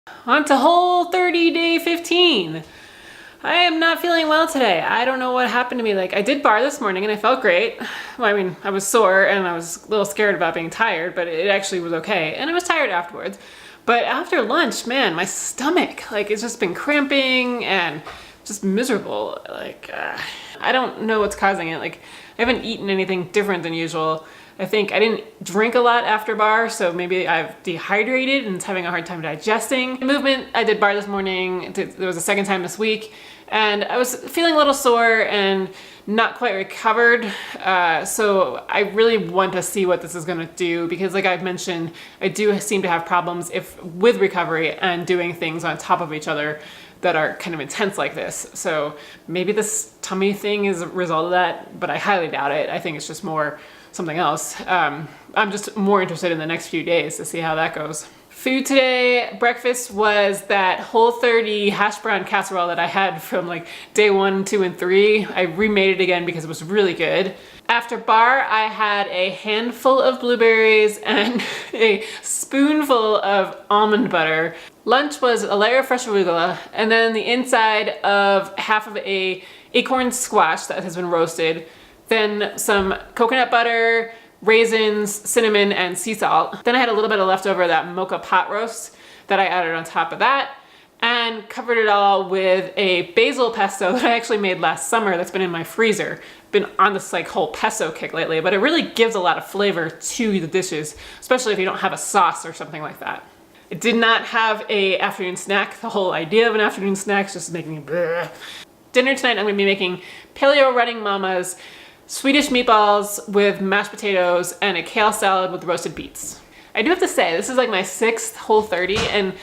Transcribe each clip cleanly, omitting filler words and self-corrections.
On to Whole30 Day 15. I am not feeling well today. I don't know what happened to me. Like, I did barre this morning and I felt great. Well, I mean, I was sore and I was a little scared about being tired, but it actually was okay. And I was tired afterwards. But after lunch, man, my stomach, like, it's just been cramping and just miserable. Like, I don't know what's causing it. Like, I haven't eaten anything different than usual. I think I didn't drink a lot after barre, so maybe I've dehydrated and it's having a hard time digesting. The movement, I did barre this morning. There was a second time this week, and I was feeling a little sore and not quite recovered. So I really want to see what this is gonna do because, like I've mentioned, I do seem to have problems with recovery and doing things on top of each other that are kind of intense like this. So maybe this tummy thing is a result of that, but I highly doubt it. I think it's just more something else. I'm just more interested in the next few days to see how that goes. Food today, breakfast was that Whole30 hash brown casserole that I had from like day 1, 2, and 3. I remade it again because it was really good. After barre, I had a handful of blueberries and a spoonful of almond butter. Lunch was a layer of fresh arugula and then the inside of half of a acorn squash that has been roasted, then some coconut butter, raisins, cinnamon, and sea salt. Then I had a little bit of leftover of that mocha pot roast that I added on top of that and covered it all with a basil pesto that I actually made last summer that's been in my freezer. Been on this like whole pesto kick lately, but it really gives a lot of flavor to the dishes, especially if you don't have a sauce or something like that. I did not have a afternoon snack. The whole idea of an afternoon snack is just making me bleh. Dinner tonight I'm gonna be making Paleo Running Mama's Swedish meatballs with mashed potatoes and a kale salad with roasted beets. I do have to say, this is like my 6th Whole30 and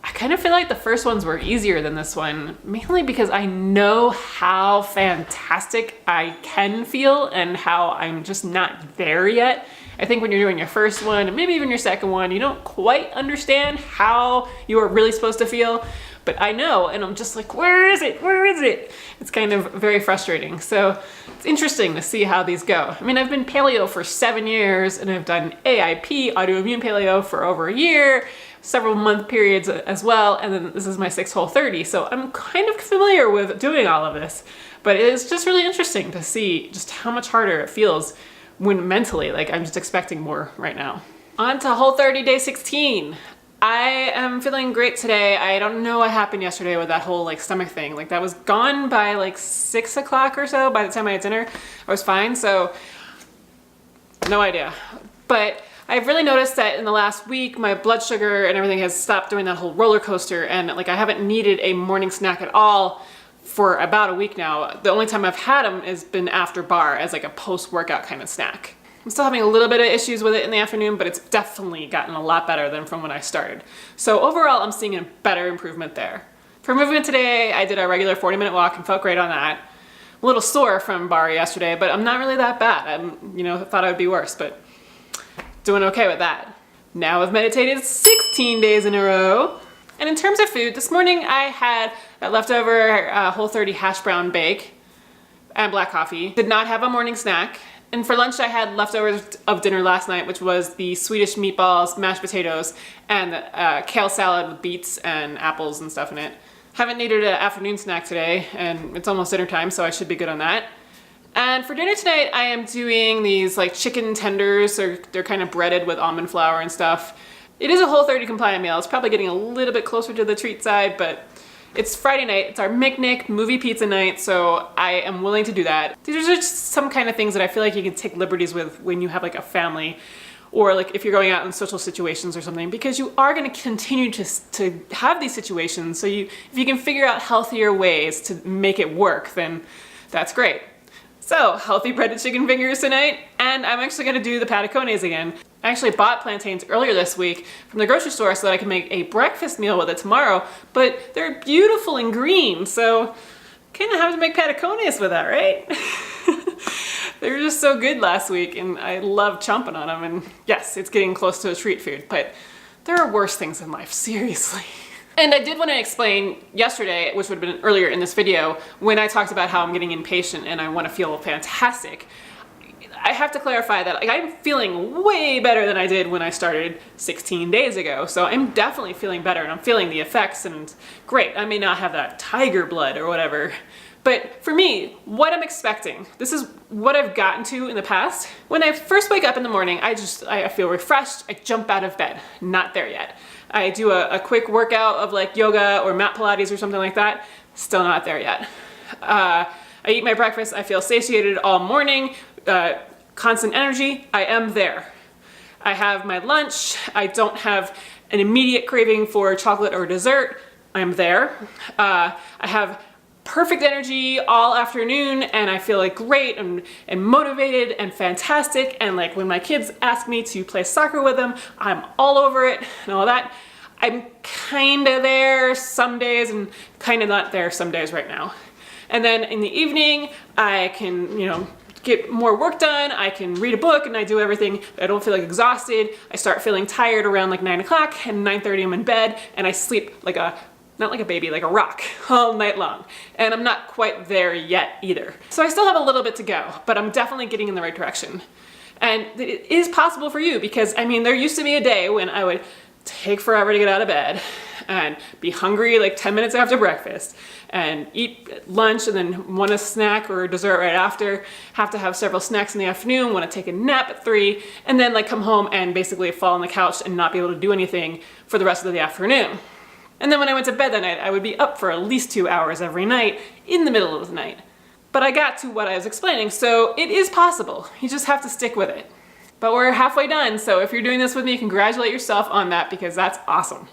I kind of feel like the first ones were easier than this one, mainly because I know how fantastic I can feel and how I'm just not there yet. I think when you're doing your first one and maybe even your second one, you don't quite understand how you are really supposed to feel. But I know, and I'm just like, where is it? Where is it? It's kind of very frustrating. So it's interesting to see how these go. I mean, I've been paleo for 7 years and I've done AIP, autoimmune paleo, for over a year, several month periods as well. And then this is my 6th Whole30. So I'm kind of familiar with doing all of this, but it's just really interesting to see just how much harder it feels when mentally, like I'm just expecting more right now. On to Whole30 Day 16. I am feeling great today. I don't know what happened yesterday with that whole like stomach thing. Like that was gone by like 6 o'clock or so. By the time I had dinner, I was fine. So no idea. But I've really noticed that in the last week, my blood sugar and everything has stopped doing that whole roller coaster. And like I haven't needed a morning snack at all for about a week now. The only time I've had them has been after barre as like a post-workout kind of snack. I'm still having a little bit of issues with it in the afternoon, but it's definitely gotten a lot better than from when I started. So overall, I'm seeing a better improvement there. For movement today, I did a regular 40-minute walk and felt great on that. I'm a little sore from barre yesterday, but I'm not really that bad. I thought I would be worse, but doing okay with that. Now I've meditated 16 days in a row. And in terms of food, this morning I had a leftover Whole30 hash brown bake and black coffee. Did not have a morning snack. And for lunch, I had leftovers of dinner last night, which was the Swedish meatballs, mashed potatoes, and the kale salad with beets and apples and stuff in it. Haven't needed an afternoon snack today, and it's almost dinner time, so I should be good on that. And for dinner tonight, I am doing these like chicken tenders. They're kind of breaded with almond flour and stuff. It is a Whole30 compliant meal. It's probably getting a little bit closer to the treat side, but it's Friday night, it's our Mick movie pizza night, so I am willing to do that. These are just some kind of things that I feel like you can take liberties with when you have like a family or like if you're going out in social situations or something, because you are going to continue to have these situations. So if you can figure out healthier ways to make it work, then that's great. So healthy breaded chicken fingers tonight, and I'm actually going to do the patacones again. I actually bought plantains earlier this week from the grocery store so that I can make a breakfast meal with it tomorrow, but they're beautiful and green, so kind of have to make patacones with that, right? They were just so good last week and I love chomping on them, and yes, it's getting close to a treat food, but there are worse things in life, seriously. And I did want to explain yesterday, which would have been earlier in this video, when I talked about how I'm getting impatient and I want to feel fantastic. I have to clarify that like, I'm feeling way better than I did when I started 16 days ago. So I'm definitely feeling better and I'm feeling the effects and great. I may not have that tiger blood or whatever. But for me, what I'm expecting, this is what I've gotten to in the past. When I first wake up in the morning, I feel refreshed. I jump out of bed. Not there yet. I do a quick workout of like yoga or mat Pilates or something like that. Still not there yet. I eat my breakfast. I feel satiated all morning. Constant energy. I am there. I have my lunch. I don't have an immediate craving for chocolate or dessert. I'm there. I have perfect energy all afternoon and I feel like great and motivated and fantastic, and like when my kids ask me to play soccer with them, I'm all over it and all that. I'm kinda there some days and kinda not there some days right now. And then in the evening, I can, get more work done. I can read a book and I do everything. I don't feel like exhausted. I start feeling tired around like 9 o'clock, and 9:30 I'm in bed and I sleep like not like a baby, like a rock all night long. And I'm not quite there yet either. So I still have a little bit to go, but I'm definitely getting in the right direction. And it is possible for you because, I mean, there used to be a day when I would take forever to get out of bed and be hungry like 10 minutes after breakfast and eat lunch and then want a snack or a dessert right after, have to have several snacks in the afternoon, want to take a nap at 3, and then like come home and basically fall on the couch and not be able to do anything for the rest of the afternoon. And then when I went to bed that night, I would be up for at least 2 hours every night in the middle of the night. But I got to what I was explaining, so it is possible. You just have to stick with it. But we're halfway done, so if you're doing this with me, congratulate yourself on that because that's awesome.